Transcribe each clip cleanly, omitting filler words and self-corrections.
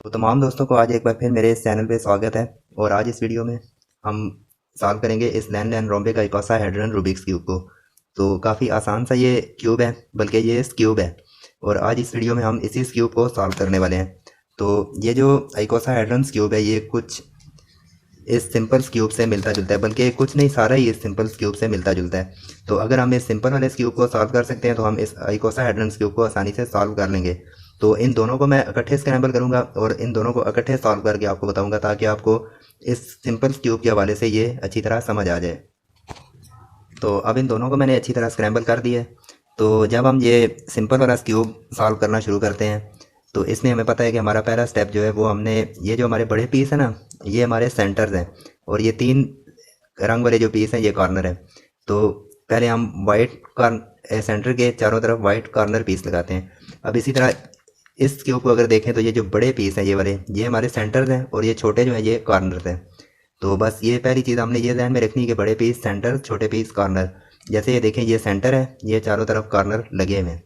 तो तमाम दोस्तों को आज एक बार फिर मेरे इस चैनल पे स्वागत है। और आज इस वीडियो में हम सॉल्व करेंगे इस लैन लैन रोम्बे का इकोसाहेड्रन रूबिक्स क्यूब को। तो काफ़ी आसान सा ये क्यूब है, बल्कि ये इस क्यूब है। और आज इस वीडियो में हम इसी इस क्यूब को सॉल्व करने वाले हैं। तो ये जो इकोसाहेड्रन क्यूब है ये कुछ इस सिंपल क्यूब से मिलता जुलता है, बल्कि कुछ नहीं, सारा ही इस सिंपल क्यूब से मिलता जुलता है। तो अगर हम इस सिंपल वाले क्यूब को सॉल्व कर सकते हैं तो हम इस इकोसाहेड्रन क्यूब को आसानी से सॉल्व कर लेंगे। तो इन दोनों को मैं इकट्ठे स्क्रैम्बल करूंगा और इन दोनों को इकट्ठे सॉल्व करके आपको बताऊंगा, ताकि आपको इस सिंपल क्यूब के हवाले से ये अच्छी तरह समझ आ जाए। तो अब इन दोनों को मैंने अच्छी तरह स्क्रैम्बल कर दिया है। तो जब हम ये सिंपल वाला क्यूब सॉल्व करना शुरू करते हैं तो इसमें हमें पता है कि हमारा पहला स्टेप जो है वो हमने ये जो हमारे बड़े पीस है ना, ये हमारे सेंटर्स हैं और ये तीन रंग वाले जो पीस हैं ये कॉर्नर है। तो पहले हम वाइट सेंटर के चारों तरफ वाइट कॉर्नर पीस लगाते हैं। अब इसी तरह इस क्यूब को अगर देखें तो ये जो बड़े पीस हैं ये वाले, ये हमारे सेंटर्स हैं और ये छोटे जो हैं ये कॉर्नर्स हैं। तो बस ये पहली चीज़ हमने ये ध्यान में रखनी है कि बड़े पीस सेंटर, छोटे पीस कॉर्नर। जैसे ये देखें ये सेंटर है, ये चारों तरफ कॉर्नर लगे हुए हैं।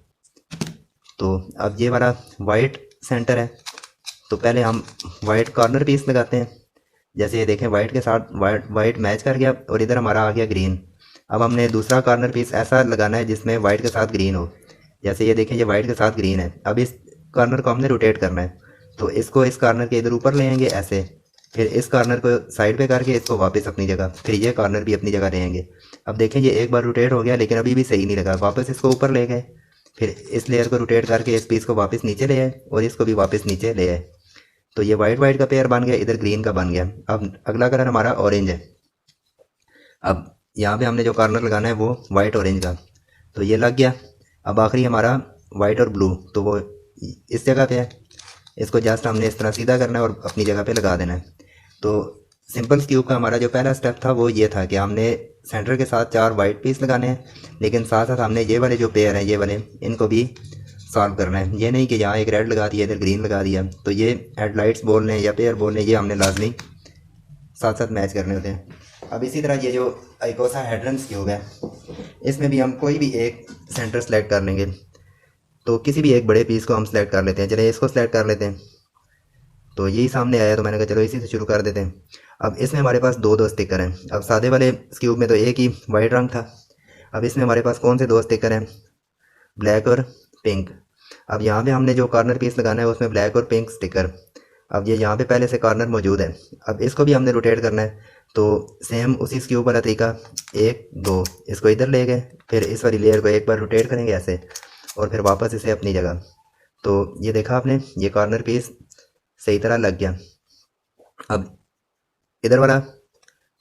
तो अब ये वाला वाइट सेंटर है, तो पहले हम वाइट कॉर्नर पीस लगाते हैं। जैसे ये देखें वाइट के साथ वाइट मैच कर गया और इधर हमारा आ गया ग्रीन। अब हमने दूसरा कॉर्नर पीस ऐसा लगाना है जिसमें वाइट के साथ ग्रीन हो। जैसे ये देखें ये वाइट के साथ ग्रीन है। अब इस कॉर्नर को हमने रोटेट करना है, तो इसको इस कॉर्नर के इधर ऊपर ले आएंगे ऐसे, फिर इस कॉर्नर को साइड पे करके इसको वापस अपनी जगह, फिर ये कॉर्नर भी अपनी जगह ले आएंगे। अब देखें ये एक बार रोटेट हो गया लेकिन अभी भी सही नहीं लगा, वापस इसको ऊपर ले गए, फिर इस लेयर को रोटेट करके इस पीस को वापस नीचे ले आए और इसको भी वापस नीचे ले आए। तो ये वाइट वाइट का पेयर बन गया, इधर ग्रीन का बन गया। अब अगला कलर हमारा ऑरेंज है। अब यहाँ पे हमने जो कॉर्नर लगाना है वो वाइट ऑरेंज का, तो ये लग गया। अब आखिरी हमारा वाइट और ब्लू, तो वो इस जगह पे है। इसको जस्ट हमने इस तरह सीधा करना है और अपनी जगह पे लगा देना है। तो सिंपल क्यूब का हमारा जो पहला स्टेप था वो ये था कि हमने सेंटर के साथ चार वाइट पीस लगाने हैं, लेकिन साथ साथ हमने ये वाले जो पेयर हैं ये वाले, इनको भी सॉल्व करना है। ये नहीं कि यहाँ एक रेड लगा दिया इधर ग्रीन लगा दिया। तो ये हेडलाइट्स बोल रहे हैं या पेयर बोल रहे हैं, ये हमने लाजमी साथ साथ मैच करने होते हैं। अब इसी तरह ये जो इकोसाहेड्रन क्यूब है इसमें भी हम कोई भी एक सेंटर सेलेक्ट कर लेंगे। तो किसी भी एक बड़े पीस को हम सेलेक्ट कर लेते हैं। चलिए इसको सेलेक्ट कर लेते हैं। तो यही सामने आया तो मैंने कहा चलो इसी से शुरू कर देते हैं। अब इसमें हमारे पास दो दो स्टिकर हैं। अब सादे वाले क्यूब में तो एक ही वाइट रंग था। अब इसमें हमारे पास कौन से दो स्टिकर हैं, ब्लैक और पिंक। अब यहाँ पे हमने जो कॉर्नर पीस लगाना है उसमें ब्लैक और पिंक स्टिकर। अब ये यहाँ पे पहले से कॉर्नर मौजूद है। अब इसको भी हमने रोटेट करना है। तो सेम उसी क्यूब वाला तरीका, एक दो, इसको इधर ले गए, फिर इस वाली लेयर को एक बार रोटेट करेंगे ऐसे और फिर वापस इसे अपनी जगह। तो ये देखा आपने, ये कॉर्नर पीस सही तरह लग गया। अब इधर वाला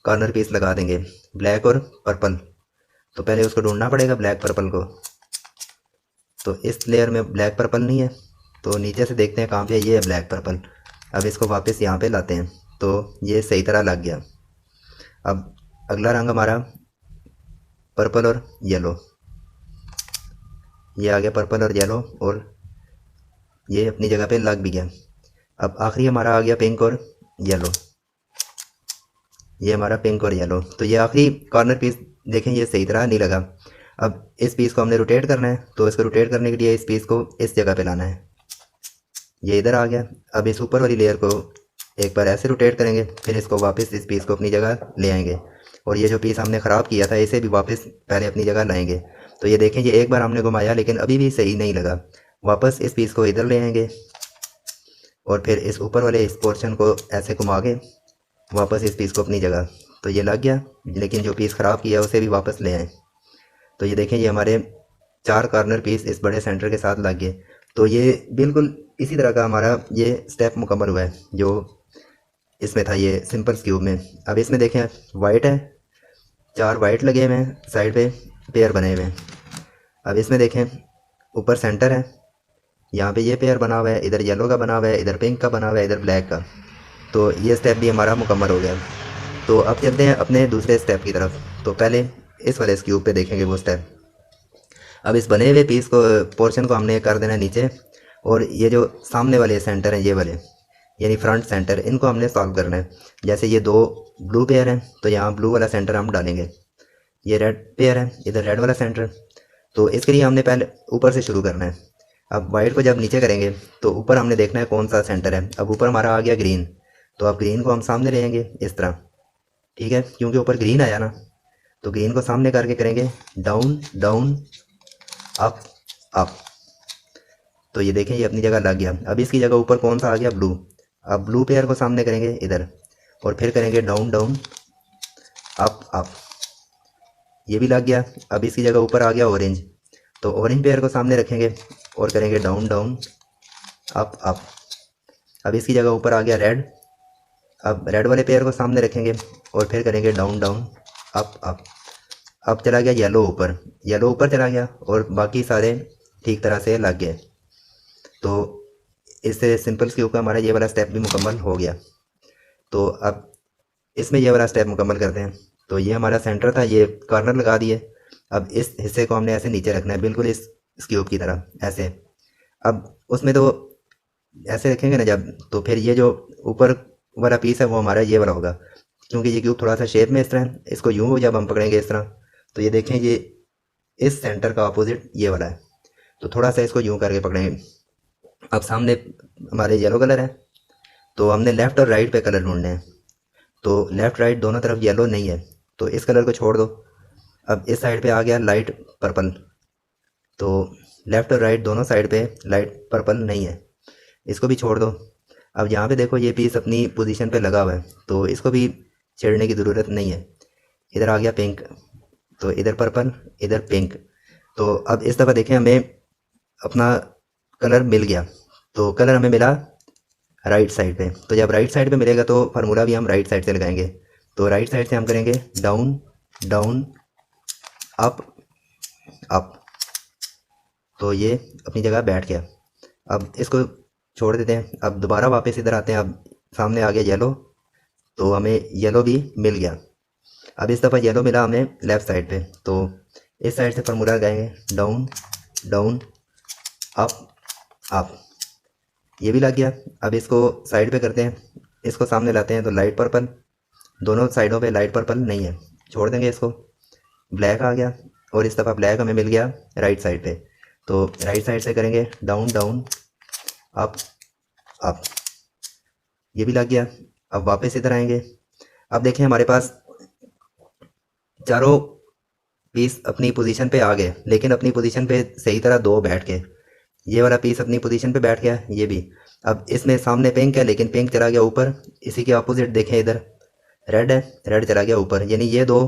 कॉर्नर पीस लगा देंगे ब्लैक और पर्पल। तो पहले उसको ढूंढना पड़ेगा ब्लैक पर्पल को। तो इस लेयर में ब्लैक पर्पल नहीं है, तो नीचे से देखते हैं कहाँ पे है, ये है ब्लैक पर्पल। अब इसको वापस यहाँ पे लाते हैं, तो ये सही तरह लग गया। अब अगला रंग हमारा पर्पल और येलो, ये आ गया पर्पल और येलो और ये अपनी जगह पे लग भी गया। अब आखिरी हमारा आ गया पिंक और येलो, ये हमारा पिंक और येलो। तो ये आखिरी कॉर्नर पीस देखें ये सही तरह नहीं लगा। अब इस पीस को हमने रोटेट करना है, तो इसको रोटेट करने के लिए इस पीस को इस जगह पे लाना है, ये इधर आ गया। अब इस ऊपर वाली लेयर को एक बार ऐसे रोटेट करेंगे, फिर इसको वापस इस पीस को अपनी जगह ले आएंगे और ये जो पीस हमने ख़राब किया था इसे भी वापस पहले अपनी जगह लाएंगे। तो ये देखें ये एक बार हमने घुमाया लेकिन अभी भी सही नहीं लगा। वापस इस पीस को इधर ले आएंगे और फिर इस ऊपर वाले इस पोर्शन को ऐसे घुमा के वापस इस पीस को अपनी जगह। तो ये लग गया, लेकिन जो पीस ख़राब किया उसे भी वापस ले आए। तो ये देखें ये हमारे चार कॉर्नर पीस इस बड़े सेंटर के साथ लग गए। तो ये बिल्कुल इसी तरह का हमारा ये स्टेप मुकम्मल हुआ है जो इसमें था ये सिंपल क्यूब में। अब इसमें देखें वाइट है, चार वाइट लगे हुए हैं, साइड पे पेयर बने हुए हैं। अब इसमें देखें ऊपर सेंटर है, यहाँ पे ये पेयर बना हुआ है, इधर येलो का बना हुआ है, इधर पिंक का बना हुआ है, इधर ब्लैक का। तो ये स्टेप भी हमारा मुकम्मल हो गया। तो अब चलते हैं अपने दूसरे स्टेप की तरफ। तो पहले इस वाले क्यूब पे देखेंगे वो स्टेप। अब इस बने हुए पीस को पोर्शन को हमने कर देना नीचे और ये जो सामने वाले सेंटर हैं ये वाले यानी फ्रंट सेंटर, इनको हमने सॉल्व करना है। जैसे ये दो ब्लू पेयर हैं तो यहाँ ब्लू वाला सेंटर हम डालेंगे, ये रेड पेयर है, इधर रेड वाला सेंटर। तो इसके लिए हमने पहले ऊपर से शुरू करना है। अब वाइट को जब नीचे करेंगे तो ऊपर हमने देखना है कौन सा सेंटर है। अब ऊपर हमारा आ गया ग्रीन, तो अब ग्रीन को हम सामने लेंगे इस तरह, ठीक है, क्योंकि ऊपर ग्रीन आया ना, तो ग्रीन को सामने करके करेंगे डाउन डाउन अप अप। तो ये देखें ये अपनी जगह लग गया। अब इसकी जगह ऊपर कौन सा आ गया, ब्लू। अब ब्लू पेयर को सामने करेंगे इधर और फिर करेंगे डाउन डाउन अप अप, ये भी लग गया। अब इसकी जगह ऊपर आ गया ऑरेंज, तो ऑरेंज पेयर को सामने रखेंगे और करेंगे डाउन डाउन अप अप। अब इसकी जगह ऊपर आ गया रेड, अब रेड वाले पेयर को सामने रखेंगे और फिर करेंगे डाउन डाउन अप अप। अब चला गया येलो ऊपर, येलो ऊपर चला गया और बाकी सारे ठीक तरह से लग गए। तो इससे सिंपल क्यूब का हमारा ये वाला स्टेप भी मुकम्मल हो गया। तो अब इसमें ये वाला स्टेप मुकम्मल करते हैं। तो ये हमारा सेंटर था, ये कॉर्नर लगा दिए। अब इस हिस्से को हमने ऐसे नीचे रखना है, बिल्कुल इस क्यूब की तरह ऐसे। अब उसमें तो ऐसे रखेंगे ना जब, तो फिर ये जो ऊपर वाला पीस है वो हमारा ये वाला होगा, क्योंकि ये क्यूब थोड़ा सा शेप में इस तरह है। इसको यूँ जब हम पकड़ेंगे इस तरह, तो ये देखें ये इस सेंटर का अपोजिट ये वाला है। तो थोड़ा सा इसको यूँ करके पकड़ेंगे। अब सामने हमारे येलो कलर है, तो हमने लेफ़्ट और राइट पे कलर ढूंढने हैं। तो लेफ़्ट राइट दोनों तरफ येलो नहीं है, तो इस कलर को छोड़ दो। अब इस साइड पे आ गया लाइट पर्पल, तो लेफ़्ट और राइट दोनों साइड पे लाइट पर्पल नहीं है, इसको भी छोड़ दो। अब यहाँ पे देखो ये पीस अपनी पोजीशन पे लगा हुआ है, तो इसको भी छेड़ने की ज़रूरत नहीं है। इधर आ गया पिंक, तो इधर पर्पल इधर पिंक। तो अब इस दफ़ा देखें हमें अपना कलर मिल गया। तो कलर हमें मिला राइट साइड पे, तो जब राइट साइड पे मिलेगा तो फार्मूला भी हम राइट साइड से लगाएंगे। तो राइट साइड से हम करेंगे डाउन डाउन अप अप, तो ये अपनी जगह बैठ गया। अब इसको छोड़ देते हैं। अब दोबारा वापस इधर आते हैं। अब सामने आ गया येलो, तो हमें येलो भी मिल गया। अब इस दफ़ा येलो मिला हमें लेफ़्ट साइड पे, तो इस साइड से फार्मूला लगाएंगे डाउन डाउन अप अप, ये भी लग गया। अब इसको साइड पे करते हैं, इसको सामने लाते हैं, तो लाइट पर्पल, दोनों साइडों पे लाइट पर्पल नहीं है, छोड़ देंगे इसको। ब्लैक आ गया और इस दफ़ा ब्लैक हमें मिल गया राइट साइड पे, तो राइट साइड से करेंगे डाउन डाउन अप अप, ये भी लग गया। अब वापस इधर आएंगे। अब देखें हमारे पास चारों पीस अपनी पोजीशन पे आ गए, लेकिन अपनी पोजीशन पे सही तरह दो बैठ के, ये वाला पीस अपनी पोजीशन पे बैठ गया, ये भी। अब इसमें सामने पिंक है, लेकिन पिंक चला गया ऊपर। इसी के अपोजिट देखें इधर रेड है, रेड चला गया ऊपर, यानी ये दो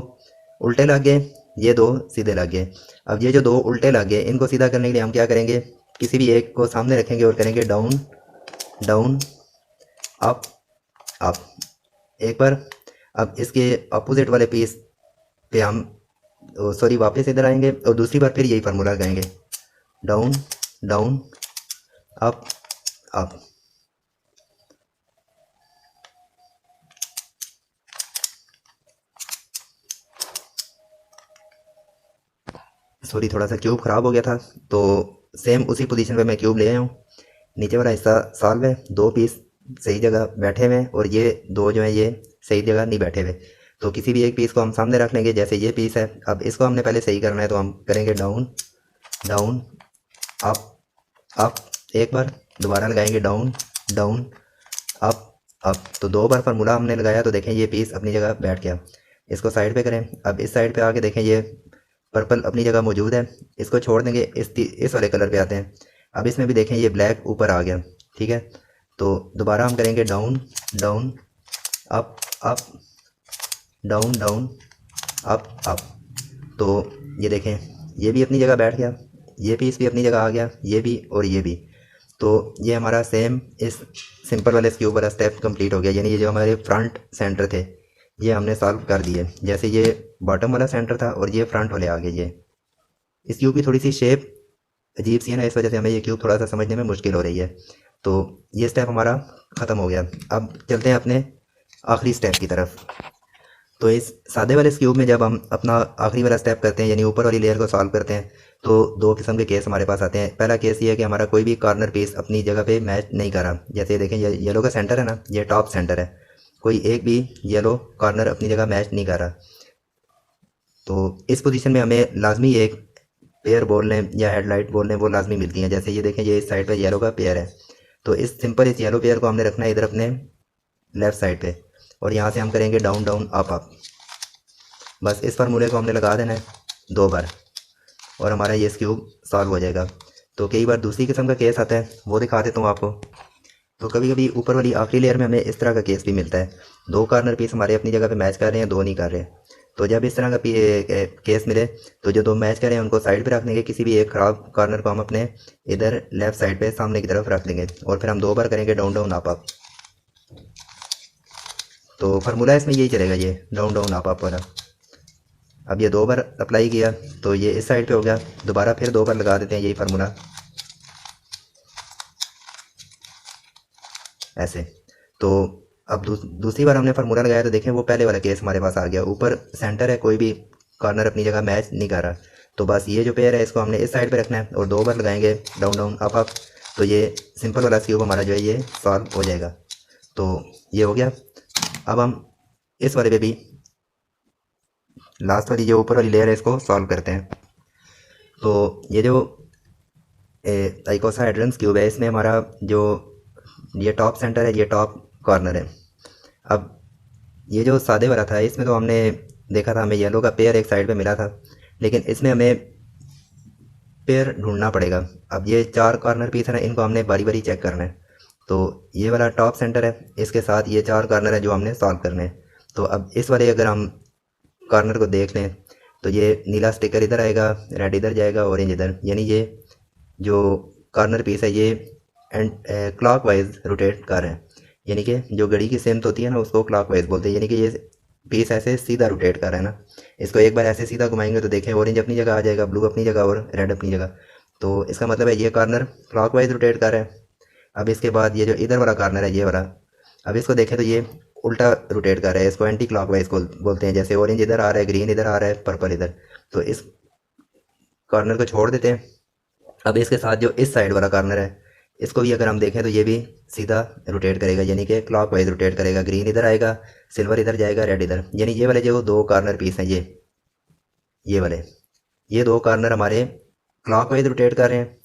उल्टे लग गए, ये दो सीधे लग गए। अब ये जो दो उल्टे लग गए, इनको सीधा करने के लिए हम क्या करेंगे, किसी भी एक को सामने रखेंगे और करेंगे डाउन डाउन अप अप एक बार। अब इसके अपोजिट वाले पीस पे हम सॉरी वापस इधर आएंगे और दूसरी बार फिर यही फार्मूला लगाएंगे down down up up. Sorry थोड़ा सा क्यूब ख़राब हो गया था, तो सेम उसी पोजीशन पे मैं क्यूब ले आया हूँ। नीचे वाला हिस्सा सॉल्व है, दो पीस सही जगह बैठे हुए हैं और ये दो जो है ये सही जगह नहीं बैठे हुए। तो किसी भी एक पीस को हम सामने रख लेंगे, जैसे ये पीस है। अब इसको हमने पहले सही करना है, तो हम करेंगे डाउन डाउन अप अप एक बार, दोबारा लगाएंगे डाउन डाउन अप अप। तो दो बार फार्मूला हमने लगाया, तो देखें ये पीस अपनी जगह बैठ गया। इसको साइड पे करें। अब इस साइड पे आके देखें ये पर्पल अपनी जगह मौजूद है, इसको छोड़ देंगे। इस वाले कलर पे आते हैं। अब इसमें भी देखें ये ब्लैक ऊपर आ गया, ठीक है। तो दोबारा हम करेंगे down down up up down down up up. तो ये देखें ये भी अपनी जगह बैठ गया, ये पीस भी अपनी जगह आ गया, ये भी और ये भी। तो ये हमारा सेम इस सिंपल वाले क्यूब वाला स्टेप कंप्लीट हो गया, यानी ये जो हमारे फ्रंट सेंटर थे ये हमने सॉल्व कर दिए। जैसे ये बॉटम वाला सेंटर था और ये फ्रंट वाले आ गए। ये इस क्यूब की थोड़ी सी शेप अजीब सी है ना, इस वजह से हमें ये क्यूब थोड़ा सा समझने में मुश्किल हो रही है। तो ये स्टेप हमारा ख़त्म हो गया। अब चलते हैं अपने आखिरी स्टेप की तरफ। तो इस सादे वाले क्यूब में जब हम अपना आखिरी वाला स्टेप करते हैं, यानी ऊपर वाली लेयर को सॉल्व करते हैं, तो दो किस्म के केस हमारे पास आते हैं। पहला केस ये है कि हमारा कोई भी कॉर्नर पीस अपनी जगह पे मैच नहीं कर रहा। जैसे देखें ये येलो का सेंटर है ना, ये टॉप सेंटर है, कोई एक भी येलो कॉर्नर अपनी जगह मैच नहीं कर रहा। तो इस पोजीशन में हमें लाजमी एक पेयर बोल लें या हेडलाइट बोल लें वो लाजमी मिलती हैं। जैसे ये देखें, ये इस साइड पे येलो का पेयर है, तो इस सिंपल इस येलो पेयर को हमने रखना है इधर अपने लेफ़्ट साइड पे, और यहाँ से हम करेंगे डाउन डाउन अप अप। बस इस फार्मूले को हमने लगा देना है 2 बार और हमारा ये क्यूब सॉल्व हो जाएगा। तो कई बार दूसरी किस्म का केस आता है, वो दिखा देता हूँ आपको। तो कभी कभी ऊपर वाली आखिरी लेयर में हमें इस तरह का केस भी मिलता है, 2 कॉर्नर पीस हमारे अपनी जगह पे मैच कर रहे हैं, 2 नहीं कर रहे। तो जब इस तरह का केस मिले तो जो 2 मैच कर रहे हैं उनको साइड पे रख देंगे, किसी भी एक ख़राब कॉर्नर को हम अपने इधर लेफ़्ट साइड पे सामने की तरफ रख देंगे और फिर हम 2 बार करेंगे डाउन डाउन अप अप। तो फार्मूला इसमें यही चलेगा, ये डाउन डाउन अप अप वाला। अब ये 2 बार अप्लाई किया तो ये इस साइड पे हो गया, दोबारा फिर 2 बार लगा देते हैं यही फार्मूला ऐसे। तो अब दूसरी बार हमने फार्मूला लगाया तो देखें वो पहले वाला केस हमारे पास आ गया, ऊपर सेंटर है, कोई भी कॉर्नर अपनी जगह मैच नहीं कर रहा। तो बस ये जो पेयर है इसको हमने इस साइड पे रखना है और 2 बार लगाएंगे डाउन डाउन अप अप, तो ये सिंपल वाला क्यूब हमारा जो है ये सॉल्व हो जाएगा। तो ये हो गया। अब हम इस वाले पे भी लास्ट वाली जो ऊपर वाली लेयर है इसको सॉल्व करते हैं। तो ये जो आइकोसाहेड्रन क्यूब है इसमें हमारा जो ये टॉप सेंटर है, ये टॉप कॉर्नर है। अब ये जो सादे वाला था इसमें तो हमने देखा था हमें येलो का पेयर एक साइड पे मिला था, लेकिन इसमें हमें पेयर ढूंढना पड़ेगा। अब ये 4 कॉर्नर पीस है ना, इनको हमने बारी बारी चेक करना है। तो ये वाला टॉप सेंटर है, इसके साथ ये 4 कॉर्नर है जो हमने सॉल्व करने हैं। तो अब इस वाले अगर हम कॉर्नर को देख लें तो ये नीला स्टिकर इधर आएगा, रेड इधर जाएगा, ऑरेंज इधर, यानी ये जो कॉर्नर पीस है ये एंड क्लॉक वाइज रोटेट कर रहे हैं, यानी कि जो घड़ी की सिमत होती है ना उसको क्लॉक वाइज बोलते हैं, यानी कि ये पीस ऐसे सीधा रोटेट कर रहा है ना। इसको एक बार ऐसे सीधा घुमाएंगे तो देखें ऑरेंज अपनी जगह आ जाएगा, ब्लू अपनी जगह और रेड अपनी जगह। तो इसका मतलब है ये कॉर्नर क्लॉक वाइज रोटेट कर रहा है। अब इसके बाद ये जो इधर वाला कॉर्नर है ये वाला, अब इसको देखें तो ये उल्टा रोटेट कर रहा है, इसको एंटी क्लॉकवाइज को बोलते हैं। जैसे ऑरेंज इधर आ रहा है, ग्रीन इधर आ रहा है, पर्पल इधर, तो इस कॉर्नर को छोड़ देते हैं। अब इसके साथ जो इस साइड वाला कॉर्नर है इसको भी अगर हम देखें तो ये भी सीधा रोटेट करेगा, यानी कि क्लॉकवाइज रोटेट करेगा। ग्रीन इधर आएगा, सिल्वर इधर जाएगा, रेड इधर, यानी ये वाले जो 2 कॉर्नर पीस हैं ये वाले, ये 2 कॉर्नर हमारे क्लॉकवाइज रोटेट कर रहे हैं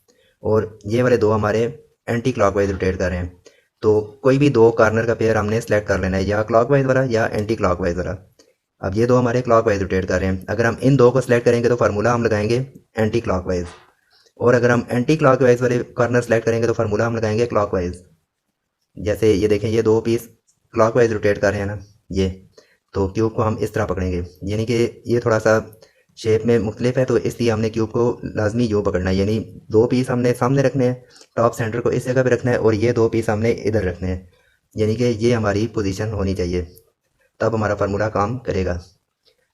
और ये वाले 2 हमारे एंटी क्लॉकवाइज रोटेट कर रहे हैं। तो कोई भी 2 कॉर्नर का पेयर हमने सेलेक्ट कर लेना है, या क्लॉकवाइज वाला या एंटी क्लॉकवाइज वाला। अब ये 2 हमारे क्लॉकवाइज रोटेट कर रहे हैं, अगर हम इन 2 को सिलेक्ट करेंगे तो फार्मूला हम लगाएंगे एंटी क्लॉकवाइज, और अगर हम एंटी क्लॉकवाइज वाले कॉर्नर सेलेक्ट करेंगे तो फार्मूला हम लगाएंगे क्लॉकवाइज। जैसे ये देखें ये 2 पीस क्लॉकवाइज रोटेट कर रहे हैं ना ये, तो क्यूब को हम इस तरह पकड़ेंगे, यानी कि ये थोड़ा सा शेप में मुख्तलिफ है तो इसलिए हमने क्यूब को लाजमी यूँ पकड़ना है, यानी 2 पीस हमने सामने रखने हैं, टॉप सेंटर को इस जगह पे रखना है और ये 2 पीस हमने इधर रखने हैं, यानी कि ये हमारी पोजीशन होनी चाहिए, तब हमारा फार्मूला काम करेगा।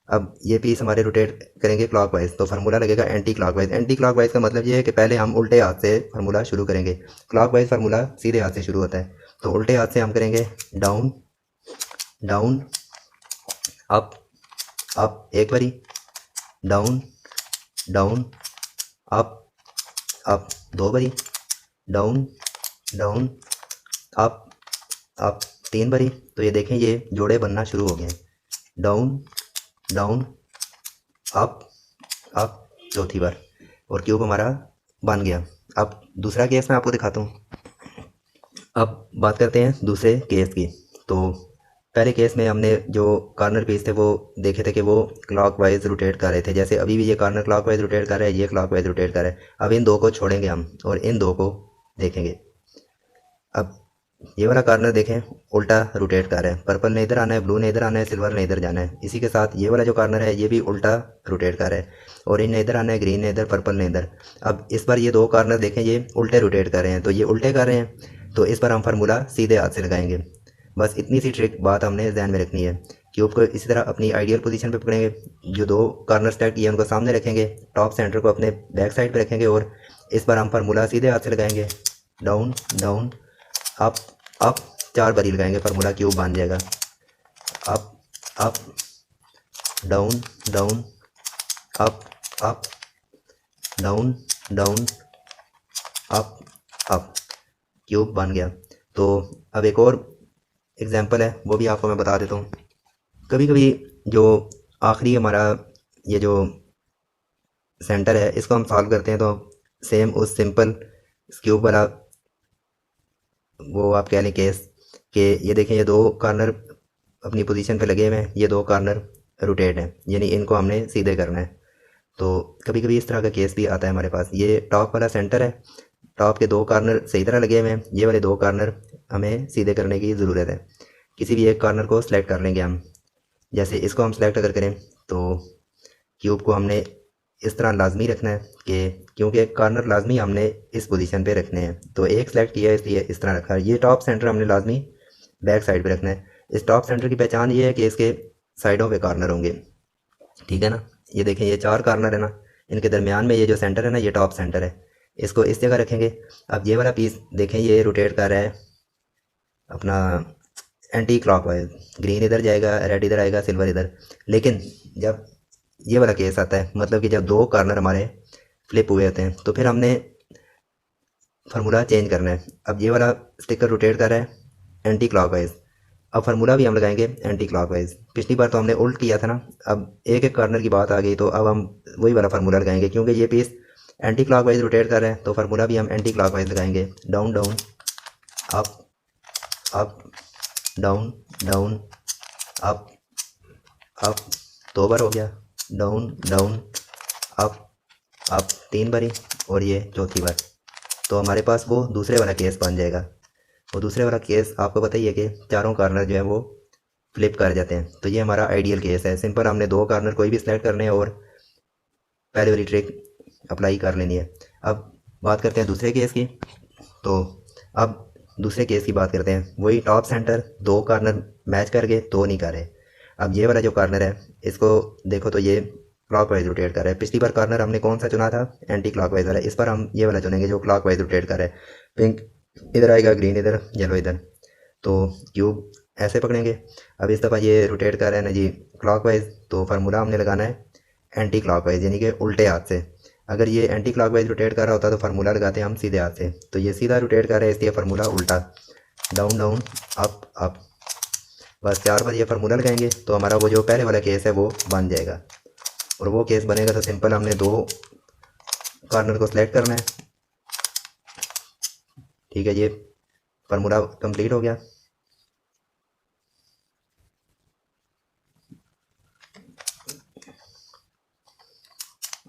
अब ये पीस हमारे रोटेट करेंगे क्लॉकवाइज, तो फार्मूला लगेगा एंटी क्लॉकवाइज। एंटी क्लॉकवाइज का मतलब ये है कि पहले हम उल्टे हाथ से फार्मूला शुरू करेंगे, क्लॉकवाइज फार्मूला सीधे हाथ से शुरू होता है, तो उल्टे हाथ से हम करेंगे डाउन डाउन अप अप, एक बारी डाउन डाउन अप अप, 2 बारी डाउन डाउन अप अप, 3 बारी। तो ये देखें ये जोड़े बनना शुरू हो गए, डाउन डाउन अप अप, चौथी बार, और क्यूब हमारा बन गया। अब दूसरा केस मैं आपको दिखाता हूँ। अब बात करते हैं दूसरे केस की। तो पहले केस में हमने जो कॉर्नर पीस थे वो देखे थे कि वो क्लॉकवाइज रोटेट कर रहे थे, जैसे अभी भी ये कॉर्नर क्लॉकवाइज रोटेट कर रहा है, ये क्लॉकवाइज रोटेट कर रहा है। अब इन 2 को छोड़ेंगे हम और इन 2 को देखेंगे। अब ये वाला कॉर्नर देखें उल्टा रोटेट कर रहा है, पर्पल ने इधर आना है, ब्लू ने इधर आना है, सिल्वर ने इधर जाना है। इसी के साथ ये वाला जो कॉर्नर है ये भी उल्टा रोटेट कर रहा है, ऑरेंज ने इधर आना है, ग्रीन ने इधर, पर्पल ने इधर। अब इस बार ये 2 कॉर्नर देखें ये उल्टे रोटेट कर रहे हैं, तो ये उल्टे कर रहे हैं, तो इस पर हम फार्मूला सीधे हाथ से लगाएंगे। बस इतनी सी ट्रिक बात हमने ध्यान में रखनी है। क्यूब को इसी तरह अपनी आइडियल पोजीशन पे पकड़ेंगे, जो 2 कॉर्नर सेलेक्ट किए उनको सामने रखेंगे, टॉप सेंटर को अपने बैक साइड पे रखेंगे और इस बार हम फार्मूला सीधे हाथ से लगाएंगे, डाउन डाउन अप अप, 4 बारी लगाएंगे, फार्मूला क्यूब बन जाएगा। Up up down down up up down down up up, cube बन गया। तो अब एक और एग्जांपल है वो भी आपको मैं बता देता हूँ। कभी कभी जो आखिरी हमारा ये जो सेंटर है, इसको हम सॉल्व करते हैं तो सेम उस सिंपल क्यूब वाला वो आप कह लें केस कि ये देखें ये दो कॉर्नर अपनी पोजीशन पे लगे हुए हैं, ये दो कॉर्नर रोटेट हैं, यानी इनको हमने सीधे करना है। तो कभी कभी इस तरह का केस भी आता है हमारे पास। ये टॉप वाला सेंटर है, टॉप के दो कॉर्नर सही तरह लगे हुए हैं, ये वाले दो कॉर्नर हमें सीधे करने की ज़रूरत है। किसी भी एक कॉर्नर को सिलेक्ट कर लेंगे हम। जैसे इसको हम सिलेक्ट अगर करें तो क्यूब को हमने इस तरह लाजमी रखना है कि क्योंकि कॉर्नर लाजमी हमने इस पोजीशन पे रखने हैं, तो एक सेलेक्ट किया इसलिए इस तरह रखा है। ये टॉप सेंटर हमने लाजमी बैक साइड पे रखना है। इस टॉप सेंटर की पहचान ये है कि इसके साइडों पे कॉर्नर होंगे, ठीक है ना। ये देखें ये चार कॉर्नर है ना, इनके दरमियान में ये जो सेंटर है ना, ये टॉप सेंटर है, इसको इस जगह रखेंगे। अब ये वाला पीस देखें ये रोटेट कर रहा है अपना एंटी क्लॉकवाइज, ग्रीन इधर जाएगा, रेड इधर आएगा, सिल्वर इधर। लेकिन जब ये वाला केस आता है, मतलब कि जब दो कॉर्नर हमारे फ्लिप हुए होते हैं, तो फिर हमने फार्मूला चेंज करना है। अब ये वाला स्टिकर रोटेट कर रहा है एंटी क्लॉकवाइज, अब फार्मूला भी हम लगाएंगे एंटी क्लॉकवाइज। पिछली बार तो हमने उल्ट किया था ना, अब एक एक कॉर्नर की बात आ गई तो अब हम वही वाला फार्मूला लगाएंगे। क्योंकि ये पीस एंटी क्लॉकवाइज रोटेट कर रहे हैं तो फार्मूला भी हम एंटी क्लॉकवाइज लगाएंगे। Down down up up down down up up, दो बार हो गया, डाउन डाउन अप अप तीन बारी, और ये चौथी बार। तो हमारे पास वो दूसरे वाला केस बन जाएगा। वो दूसरे वाला केस आपको पता ही है कि चारों कॉर्नर जो है वो फ्लिप कर जाते हैं। तो ये हमारा आइडियल केस है। सिंपल हमने दो कॉर्नर कोई भी सिलेक्ट करने हैं और पहले वाली ट्रिक अप्लाई कर लेनी है। अब बात करते हैं दूसरे केस की। तो अब दूसरे केस की बात करते हैं। वही टॉप सेंटर दो कॉर्नर मैच करके तो नहीं कर रहे। अब ये वाला जो कॉर्नर है इसको देखो तो ये क्लॉकवाइज रोटेट कर रहा है। पिछली बार कॉर्नर हमने कौन सा चुना था, एंटी क्लॉकवाइज वाला। इस बार हम ये वाला चुनेंगे जो क्लॉकवाइज रोटेट कर रहा है। पिंक इधर आएगा, ग्रीन इधर, येलो इधर। तो क्यूब ऐसे पकड़ेंगे। अब इस दफ़ा ये रोटेट कर रहा है ना जी क्लॉकवाइज, तो फार्मूला हमने लगाना है एंटी क्लॉकवाइज, यानी कि उल्टे हाथ से। अगर ये एंटी क्लॉकवाइज रोटेट कर रहा होता तो फार्मूला लगाते हैं हम सीधे हाथ से। तो ये सीधा रोटेट कर रहा है इसलिए फार्मूला उल्टा, डाउन डाउन अप अप। बस 4 बार ये फार्मूला लगाएंगे तो हमारा वो जो पहले वाला केस है वो बन जाएगा। और वो केस बनेगा तो सिंपल हमने दो कॉर्नर को सिलेक्ट करना है, ठीक है। ये फार्मूला कंप्लीट हो गया।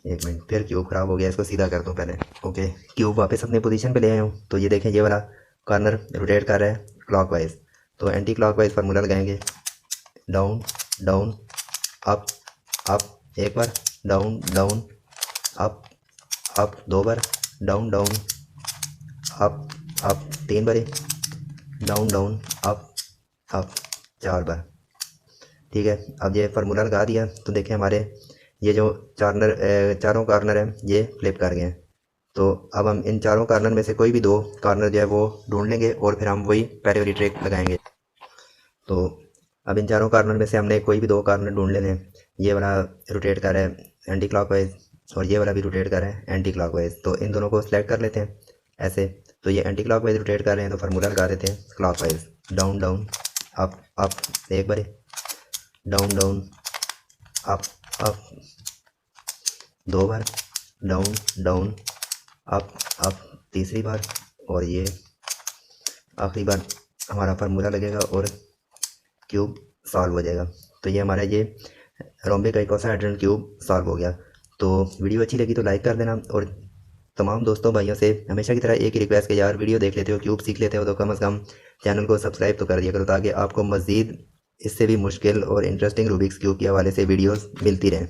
एक मिनट, फिर क्यूब ख़राब हो गया, इसको सीधा कर दूं पहले। ओके, क्यूब वापस अपने पोजीशन पे ले आया हूँ। तो ये देखें ये वाला कॉर्नर रोटेट कर रहा है क्लॉकवाइज, तो एंटी क्लॉकवाइज फार्मूला लगाएंगे। डाउन डाउन अप अप एक बार, डाउन डाउन अप अप दो बार, डाउन डाउन अप अप तीन बारी, डाउन डाउन अप अप 4 बार, ठीक है। अब ये फार्मूला लगा दिया तो देखें हमारे ये जो चारों कॉर्नर हैं ये फ्लिप कर गए हैं। तो अब हम इन चारों कॉर्नर में से कोई भी दो कॉर्नर जो है वो ढूंढ लेंगे और फिर हम वही पहले वाली ट्रिक लगाएंगे। तो अब इन चारों कॉर्नर में से हमने कोई भी दो कॉर्नर ढूंढ लेने हैं। ये वाला रोटेट कर रहा है एंटी क्लॉकवाइज और ये वाला भी रोटेट कर रहा है एंटी क्लॉकवाइज, तो इन दोनों को सिलेक्ट कर लेते हैं ऐसे। तो ये एंटी क्लॉकवाइज रोटेट कर रहे हैं तो फार्मूला लगा देते हैं clockwise. Down down up up एक बार, डाउन डाउन अप अप दो बार, डाउन डाउन अप अप तीसरी बार, और ये आखिरी बार हमारा फार्मूला लगेगा और क्यूब सॉल्व हो जाएगा। तो ये हमारा ये रोम्बिक आइकोसाहेड्रन क्यूब सॉल्व हो गया। तो वीडियो अच्छी लगी तो लाइक कर देना, और तमाम दोस्तों भाइयों से हमेशा की तरह एक ही रिक्वेस्ट कि यार वीडियो देख लेते हो, क्यूब सीख लेते हो, तो कम से कम चैनल को सब्सक्राइब तो कर दिया करो ताकि आपको मज़ीद इससे भी मुश्किल और इंटरेस्टिंग रूबिक्स क्यूब के हवाले से वीडियोस मिलती रहें।